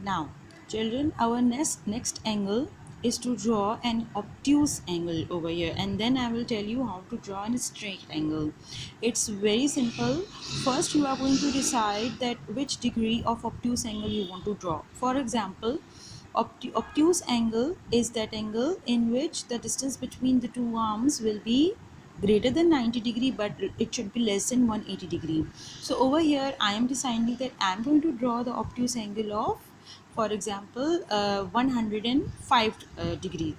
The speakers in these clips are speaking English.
Now, children, our next angle is to draw an obtuse angle over here, and then I will tell you how to draw a straight angle. It's very simple. First, you are going to decide that which degree of obtuse angle you want to draw. For example, obtuse angle is that angle in which the distance between the two arms will be greater than 90 degree, but it should be less than 180 degree. So over here I am deciding that I am going to draw the obtuse angle of, for example, 105 degree.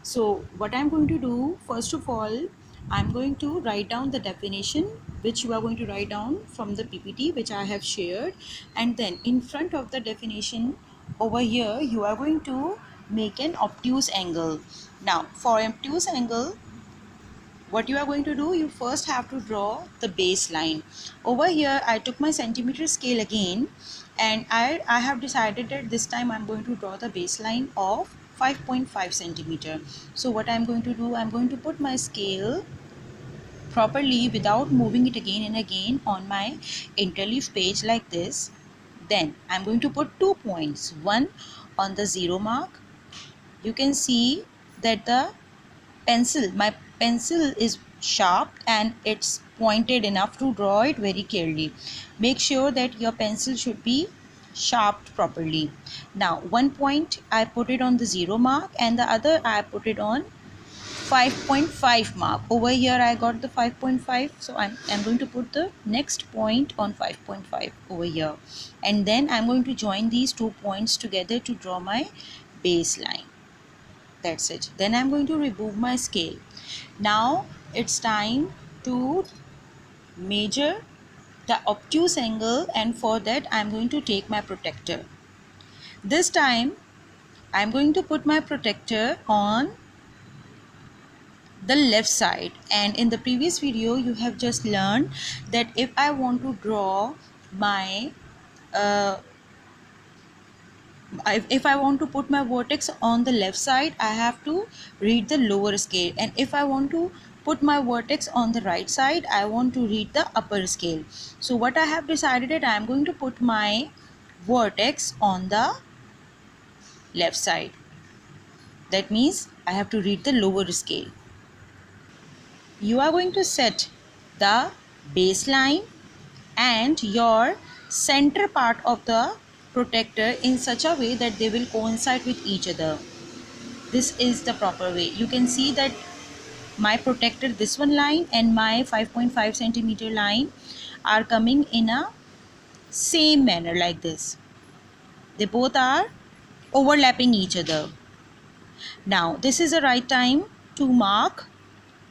So what I'm going to do, first of all, I'm going to write down the definition which you are going to write down from the PPT which I have shared, and then in front of the definition over here you are going to make an obtuse angle. Now for obtuse angle, what you are going to do, you first have to draw the baseline. Over here I took my centimeter scale again, and I have decided that this time I'm going to draw the baseline of 5.5 centimeter. So what I'm going to do, I'm going to put my scale properly without moving it again and again on my interleaf page like this. Then I'm going to put 2 points, one on the zero mark. You can see that my pencil is sharp and it's pointed enough to draw it very clearly. Make sure that your pencil should be sharpened properly. Now 1 point I put it on the zero mark, and the other I put it on 5.5 mark. Over here I got the 5.5, so I'm going to put the next point on 5.5 over here, and then I'm going to join these 2 points together to draw my baseline. That's it. Then I'm going to remove my scale. Now it's time to measure the obtuse angle, and for that I'm going to take my protractor. This time I'm going to put my protractor on the left side, and in the previous video you have just learned that if I want to draw my if I want to put my vertex on the left side, I have to read the lower scale, and if I want to put my vertex on the right side, I want to read the upper scale. So what I have decided that I am going to put my vertex on the left side. That means I have to read the lower scale. You are going to set the baseline and your center part of the protractor in such a way that they will coincide with each other. This is the proper way. You can see that my protractor, this one line and my 5.5 centimeter line are coming in a same manner like this. They both are overlapping each other. Now this is the right time to mark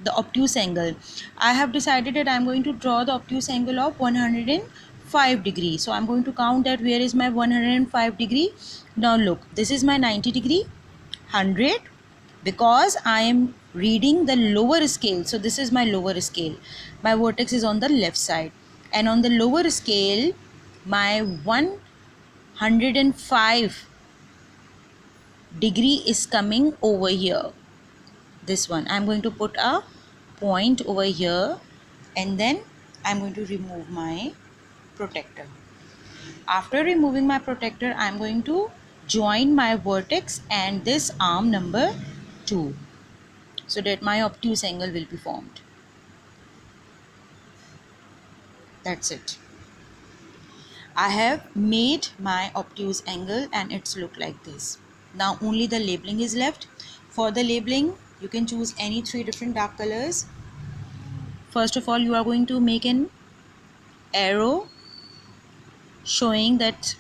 the obtuse angle. I have decided that I am going to draw the obtuse angle of 105 degree. So I am going to count that where is my 105 degree. Now look, this is my 90 degree, 100, because I am reading the lower scale. So this is my lower scale. My vertex is on the left side, and on the lower scale my 105 degree is coming over here. This one I'm going to put a point over here, and then I'm going to remove my protractor. After removing my protractor, I'm going to join my vertex and this arm number 2 so that my obtuse angle will be formed. That's it. I have made my obtuse angle and it's look like this. Now only the labeling is left. For the labeling, you can choose any 3 different dark colors. First of all, you are going to make an arrow showing that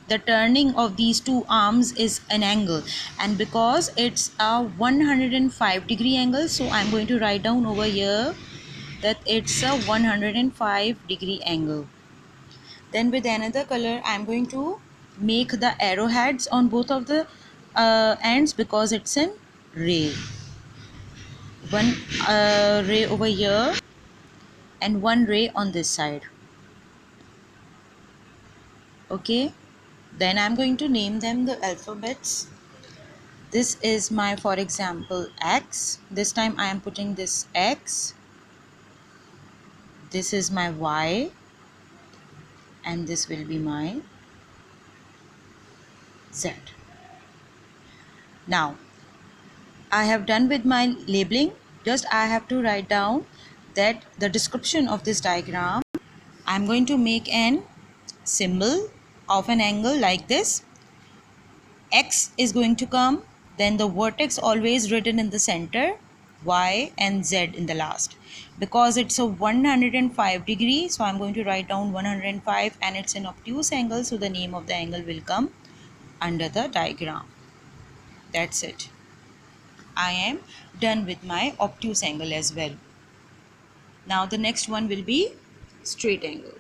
the turning of these two arms is an angle, and because it's a 105 degree angle, so I'm going to write down over here that it's a 105 degree angle. Then with another color I'm going to make the arrowheads on both of the ends, because it's an ray. One ray over here and one ray on this side. Okay, then I'm going to name them the alphabets. This is my, for example, X. This time I am putting this X. This is my Y, and this will be my Z. Now I have done with my labeling. Just I have to write down that the description of this diagram. I'm going to make an symbol of an angle like this. X is going to come, then the vertex always written in the center, Y and Z in the last. Because it's a 105 degree, so I'm going to write down 105, and it's an obtuse angle, so the name of the angle will come under the diagram. That's it. I am done with my obtuse angle as well. Now the next one will be straight angle.